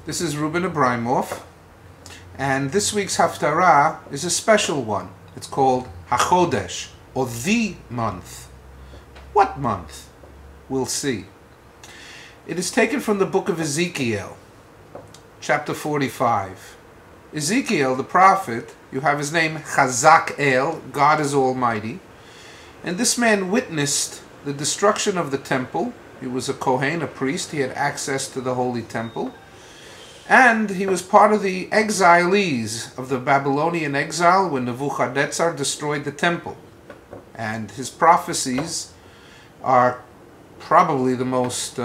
This is Reuben Ebrahimoff, and this week's Haftarah is a special one. It's called Hachodesh, or the month. What month? We'll see. It is taken from the book of Ezekiel, chapter 45. Ezekiel, the prophet, you have his name Chazak El, God is Almighty, and this man witnessed the destruction of the temple. He was a Kohen, a priest. He had access to the holy temple. And he was part of the exilees of the Babylonian exile when Nebuchadnezzar destroyed the temple. And his prophecies are probably the most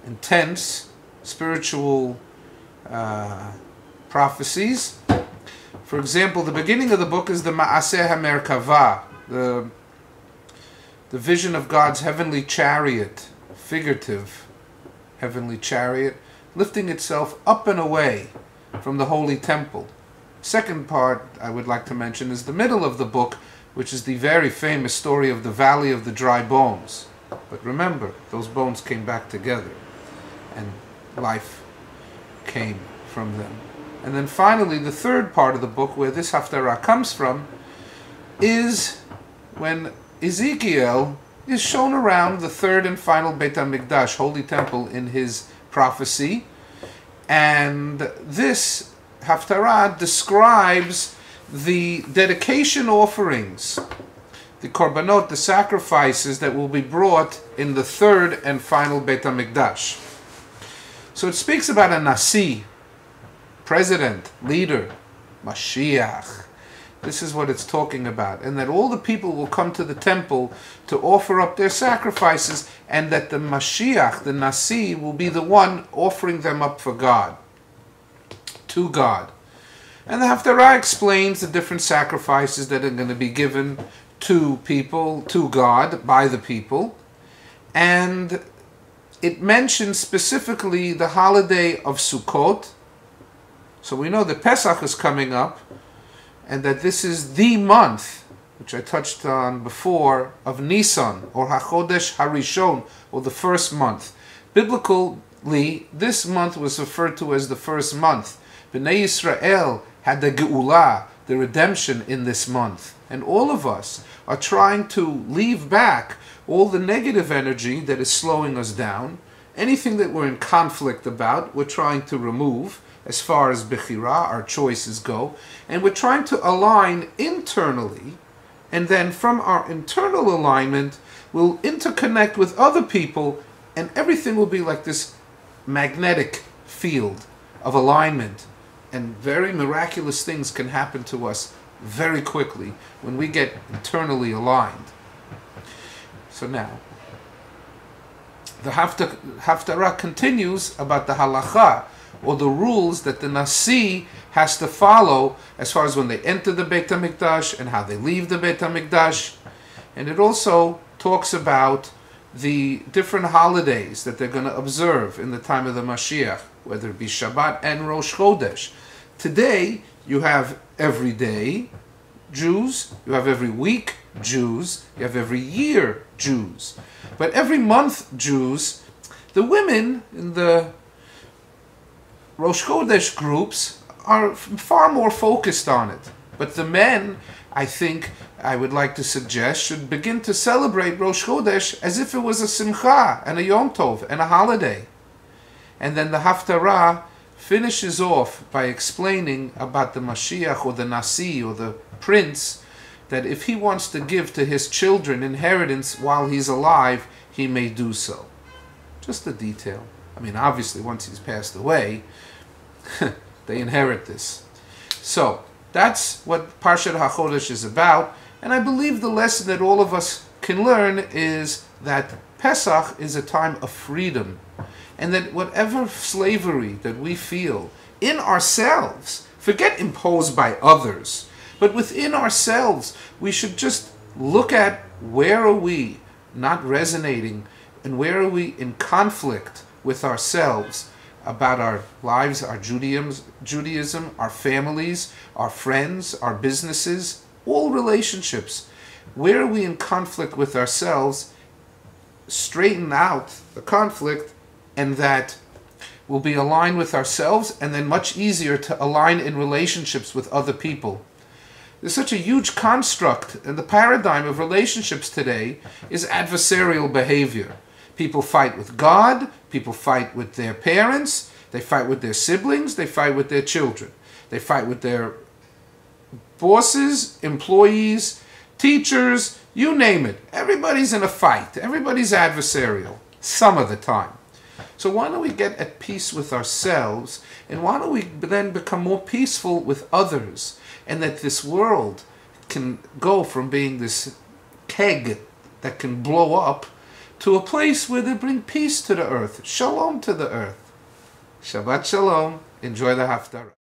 intense spiritual prophecies. For example, the beginning of the book is the Ma'aseh HaMerkavah, the vision of God's heavenly chariot, figurative heavenly chariot, lifting itself up and away from the holy temple. Second part I would like to mention is the middle of the book, which is the very famous story of the Valley of the Dry Bones. But remember, those bones came back together and life came from them. And then finally, the third part of the book, where this Haftarah comes from, is when Ezekiel is shown around the third and final Beit HaMikdash, holy temple, in his prophecy. And this Haftarah describes the dedication offerings, the korbanot, the sacrifices that will be brought in the third and final Beit HaMikdash. So it speaks about a Nasi, president, leader, Mashiach. This is what it's talking about. And that all the people will come to the temple to offer up their sacrifices, and that the Mashiach, the Nasi, will be the one offering them up for God, to God. And the Haftarah explains the different sacrifices that are going to be given to people, to God, by the people. And it mentions specifically the holiday of Sukkot. So we know that Pesach is coming up, and that this is the month, which I touched on before, of Nisan, or Hachodesh Harishon, or the first month. Biblically, this month was referred to as the first month. Bnei Yisrael had the Geula, the redemption, in this month. And all of us are trying to leave back all the negative energy that is slowing us down. Anything that we're in conflict about, we're trying to remove, as far as Bechira, our choices go, and we're trying to align internally, and then from our internal alignment, we'll interconnect with other people, and everything will be like this magnetic field of alignment, and very miraculous things can happen to us very quickly when we get internally aligned. So now, the Haftarah continues about the halacha, or the rules that the Nasi has to follow as far as when they enter the Beit HaMikdash and how they leave the Beit HaMikdash. And it also talks about the different holidays that they're going to observe in the time of the Mashiach, whether it be Shabbat and Rosh Chodesh. Today, you have every day Jews, you have every week Jews, you have every year Jews. But every month Jews, the women in the Rosh Chodesh groups are far more focused on it. But the men, I think, I would like to suggest, should begin to celebrate Rosh Chodesh as if it was a simcha and a Yom Tov and a holiday. And then the Haftarah finishes off by explaining about the Mashiach, or the Nasi, or the prince, that if he wants to give to his children inheritance while he's alive, he may do so. Just a detail. I mean, obviously, once he's passed away, they inherit this. So, that's what Parashat Ha'Chodesh is about. And I believe the lesson that all of us can learn is that Pesach is a time of freedom. And that whatever slavery that we feel in ourselves, forget imposed by others, but within ourselves, we should just look at where are we not resonating, and where are we in conflict with ourselves about our lives, our Judaism, our families, our friends, our businesses, all relationships. Where are we in conflict with ourselves? Straighten out the conflict, and that will be aligned with ourselves, and then much easier to align in relationships with other people. There's such a huge construct, and the paradigm of relationships today is adversarial behavior. People fight with God, people fight with their parents, they fight with their siblings, they fight with their children. They fight with their bosses, employees, teachers, you name it. Everybody's in a fight. Everybody's adversarial, some of the time. So why don't we get at peace with ourselves, and why don't we then become more peaceful with others, and that this world can go from being this keg that can blow up to a place where they bring peace to the earth, shalom to the earth. Shabbat shalom. Enjoy the Haftarah.